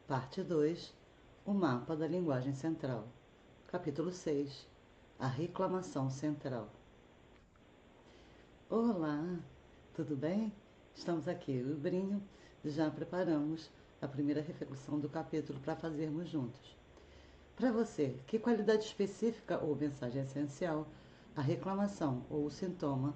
Parte 2, o mapa da linguagem central. Capítulo 6, a reclamação central. Olá, tudo bem? Estamos aqui, eu e o Brinho, já preparamos a primeira reflexão do capítulo para fazermos juntos. Para você, que qualidade específica ou mensagem essencial a reclamação ou o sintoma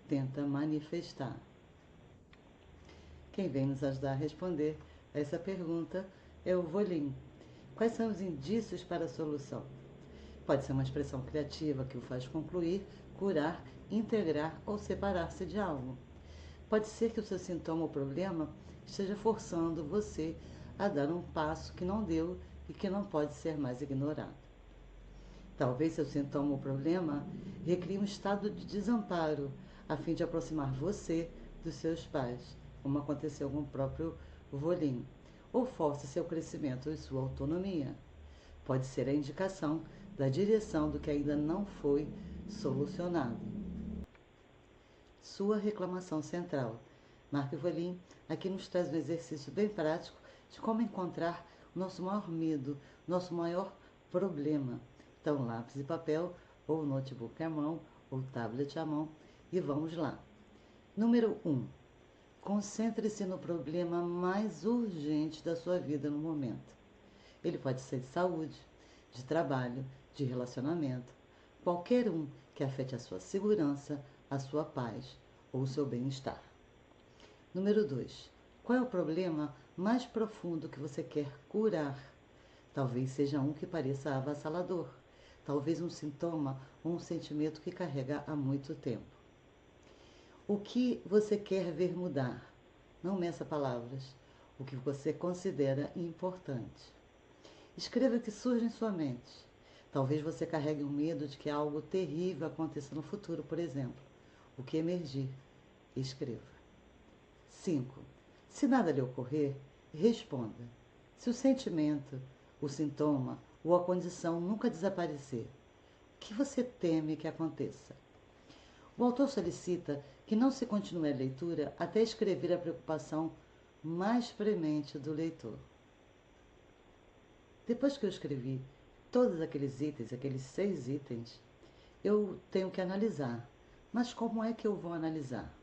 tenta manifestar? Quem vem nos ajudar a responder a essa pergunta é o Volim. Quais são os indícios para a solução? Pode ser uma expressão criativa que o faz concluir, curar, integrar ou separar-se de algo. Pode ser que o seu sintoma ou problema esteja forçando você a dar um passo que não deu e que não pode ser mais ignorado. Talvez seu sintoma ou problema recrie um estado de desamparo a fim de aproximar você dos seus pais, como aconteceu com o próprio Volim, ou force seu crescimento e sua autonomia. Pode ser a indicação da direção do que ainda não foi solucionado. Sua reclamação central. Mark Volim aqui nos traz um exercício bem prático de como encontrar o nosso maior medo, nosso maior problema. Então, lápis e papel, ou notebook à mão, ou tablet à mão, e vamos lá. Número 1. Concentre-se no problema mais urgente da sua vida no momento. Ele pode ser de saúde, de trabalho, de relacionamento, qualquer um que afete a sua segurança, a sua paz ou o seu bem-estar. Número 2. Qual é o problema mais profundo que você quer curar? Talvez seja um que pareça avassalador, talvez um sintoma ou um sentimento que carrega há muito tempo. O que você quer ver mudar? Não meça palavras. O que você considera importante. Escreva o que surge em sua mente. Talvez você carregue um medo de que algo terrível aconteça no futuro, por exemplo. O que emergir? Escreva. 5. Se nada lhe ocorrer, responda. Se o sentimento, o sintoma ou a condição nunca desaparecer, o que você teme que aconteça? O autor solicita que não se continue a leitura até escrever a preocupação mais premente do leitor. Depois que eu escrevi todos aqueles itens, aqueles 6 itens, eu tenho que analisar. Mas como é que eu vou analisar?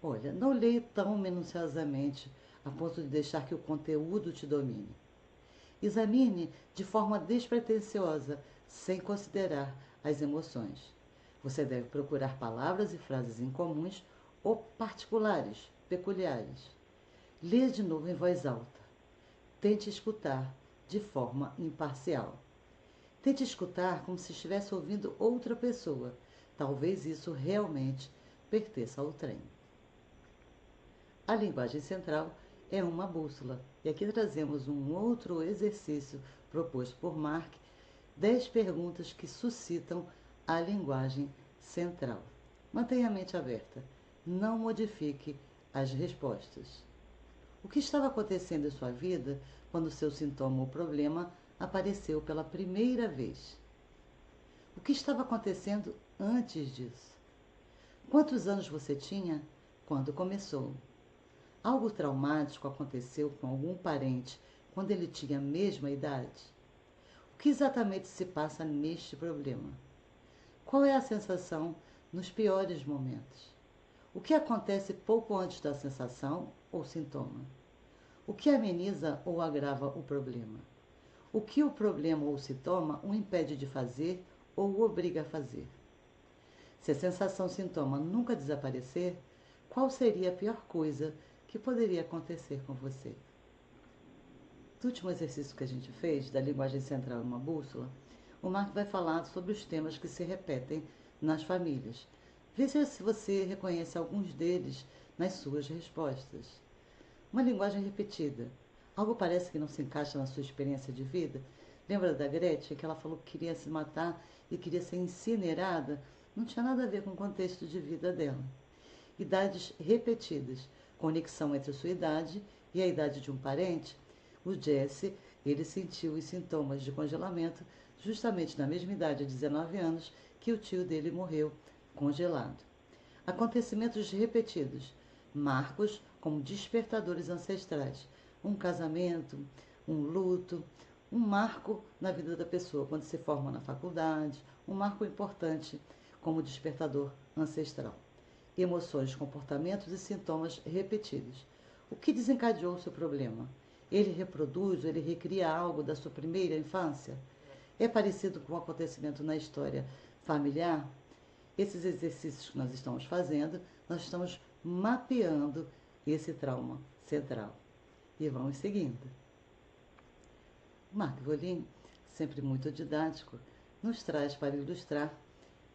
Olha, não leia tão minuciosamente a ponto de deixar que o conteúdo te domine. Examine de forma despretensiosa, sem considerar as emoções. Você deve procurar palavras e frases incomuns ou particulares, peculiares. Leia de novo em voz alta. Tente escutar de forma imparcial. Tente escutar como se estivesse ouvindo outra pessoa. Talvez isso realmente pertença ao trem. A linguagem central é uma bússola. E aqui trazemos um outro exercício proposto por Mark, 10 perguntas que suscitam a linguagem central. Mantenha a mente aberta. Não modifique as respostas. O que estava acontecendo em sua vida quando o seu sintoma ou problema apareceu pela primeira vez? O que estava acontecendo antes disso? Quantos anos você tinha quando começou? Algo traumático aconteceu com algum parente quando ele tinha a mesma idade? O que exatamente se passa neste problema? Qual é a sensação nos piores momentos? O que acontece pouco antes da sensação ou sintoma? O que ameniza ou agrava o problema? O que o problema ou sintoma o impede de fazer ou o obriga a fazer? Se a sensação-sintoma nunca desaparecer, qual seria a pior coisa que poderia acontecer com você? No último exercício que a gente fez, da linguagem central uma bússola, o Mark vai falar sobre os temas que se repetem nas famílias. Veja se você reconhece alguns deles nas suas respostas. Uma linguagem repetida. Algo parece que não se encaixa na sua experiência de vida? Lembra da Gretchen, que ela falou que queria se matar e queria ser incinerada? Não tinha nada a ver com o contexto de vida dela. Idades repetidas. Conexão entre a sua idade e a idade de um parente. O Jesse, ele sentiu os sintomas de congelamento justamente na mesma idade, 19 anos, que o tio dele morreu congelado. Acontecimentos repetidos. Marcos como despertadores ancestrais. Um casamento, um luto, um marco na vida da pessoa, quando se forma na faculdade, um marco importante como despertador ancestral. Emoções, comportamentos e sintomas repetidos. O que desencadeou o seu problema? Ele reproduz, ele recria algo da sua primeira infância? É parecido com um acontecimento na história familiar? Esses exercícios que nós estamos fazendo, nós estamos mapeando esse trauma central. E vamos seguindo. Marc Volin, sempre muito didático, nos traz para ilustrar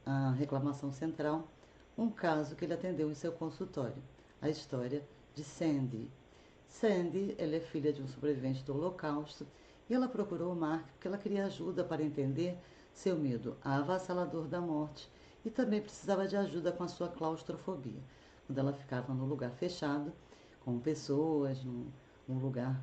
a reclamação central um caso que ele atendeu em seu consultório, a história de Sandy. Sandy, ela é filha de um sobrevivente do Holocausto e ela procurou o Marc porque ela queria ajuda para entender seu medo avassalador da morte e também precisava de ajuda com a sua claustrofobia, quando ela ficava num lugar fechado, com pessoas, num lugar,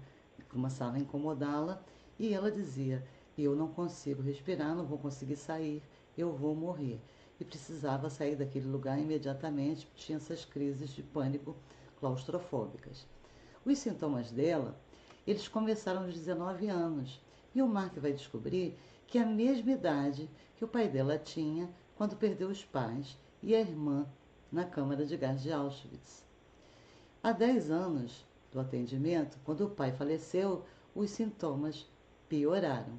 uma sala incomodá-la, e ela dizia: eu não consigo respirar, não vou conseguir sair, eu vou morrer. E precisava sair daquele lugar imediatamente, tinha essas crises de pânico claustrofóbicas. Os sintomas dela, eles começaram aos 19 anos, e o Marc vai descobrir que é a mesma idade que o pai dela tinha quando perdeu os pais e a irmã na câmara de gás de Auschwitz. Há 10 anos do atendimento, quando o pai faleceu, os sintomas pioraram.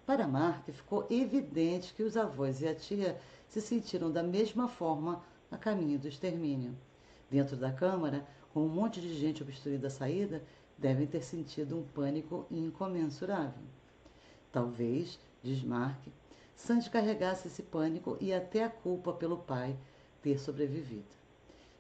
Para Marc, ficou evidente que os avós e a tia se sentiram da mesma forma a caminho do extermínio. Dentro da câmara, com um monte de gente obstruindo a saída, devem ter sentido um pânico incomensurável. Talvez, diz Marc, Sandy carregasse esse pânico e até a culpa pelo pai ter sobrevivido.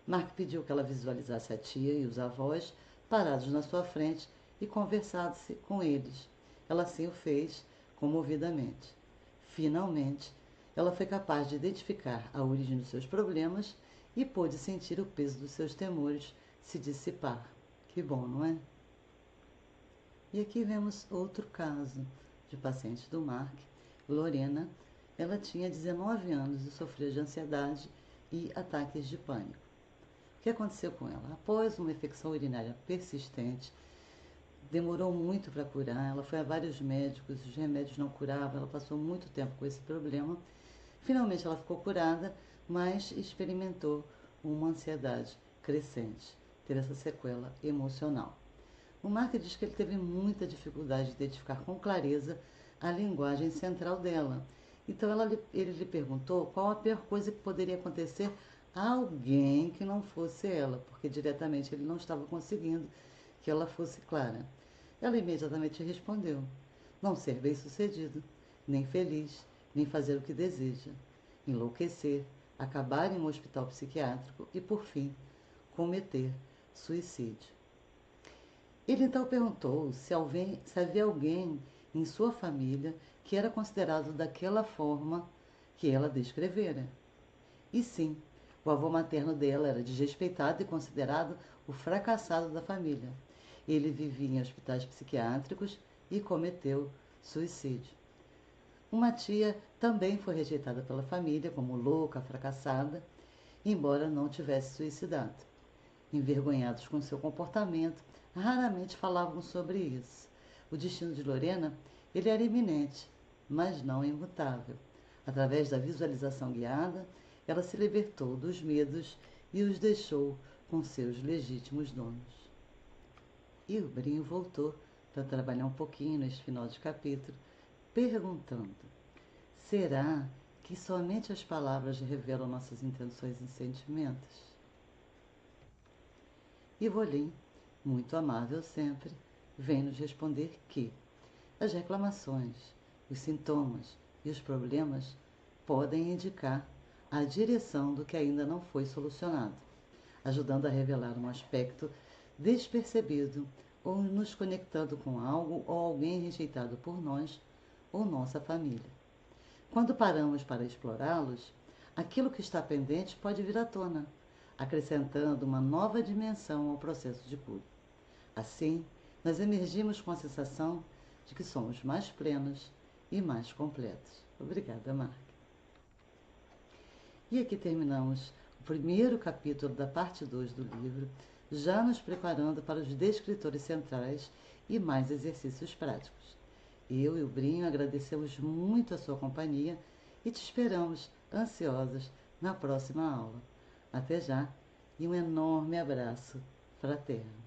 Marc pediu que ela visualizasse a tia e os avós parados na sua frente e conversasse com eles. Ela assim o fez, comovidamente. Finalmente, ela foi capaz de identificar a origem dos seus problemas e pôde sentir o peso dos seus temores se dissipar. Que bom, não é? E aqui vemos outro caso de paciente do Marc, Lorena. Ela tinha 19 anos e sofria de ansiedade e ataques de pânico. O que aconteceu com ela? Após uma infecção urinária persistente, demorou muito para curar, ela foi a vários médicos, os remédios não curavam, ela passou muito tempo com esse problema. Finalmente ela ficou curada, mas experimentou uma ansiedade crescente, teve essa sequela emocional. O Marc diz que ele teve muita dificuldade de identificar com clareza a linguagem central dela. Então ele lhe perguntou qual a pior coisa que poderia acontecer a alguém que não fosse ela, porque diretamente ele não estava conseguindo que ela fosse clara. Ela imediatamente respondeu: não ser bem-sucedido, nem feliz, nem fazer o que deseja, enlouquecer, acabar em um hospital psiquiátrico e, por fim, cometer suicídio. Ele então perguntou se havia alguém em sua família que era considerado daquela forma que ela descrevera. E sim, o avô materno dela era desrespeitado e considerado o fracassado da família. Ele vivia em hospitais psiquiátricos e cometeu suicídio. Uma tia também foi rejeitada pela família como louca, fracassada, embora não tivesse suicidado. Envergonhados com seu comportamento, raramente falavam sobre isso. O destino de Lorena, ele era iminente, mas não imutável. Através da visualização guiada, ela se libertou dos medos e os deixou com seus legítimos donos. E o Brinho voltou para trabalhar um pouquinho neste final de capítulo, perguntando: será que somente as palavras revelam nossas intenções e sentimentos? E Volim, muito amável sempre, vem nos responder que as reclamações, os sintomas e os problemas podem indicar a direção do que ainda não foi solucionado, ajudando a revelar um aspecto despercebido ou nos conectando com algo ou alguém rejeitado por nós ou nossa família. Quando paramos para explorá-los, aquilo que está pendente pode vir à tona, acrescentando uma nova dimensão ao processo de cura. Assim, nós emergimos com a sensação de que somos mais plenos e mais completos. Obrigada, Marc. E aqui terminamos o primeiro capítulo da parte 2 do livro, já nos preparando para os descritores centrais e mais exercícios práticos. Eu e o Brinho agradecemos muito a sua companhia e te esperamos, ansiosos, na próxima aula. Até já e um enorme abraço fraterno.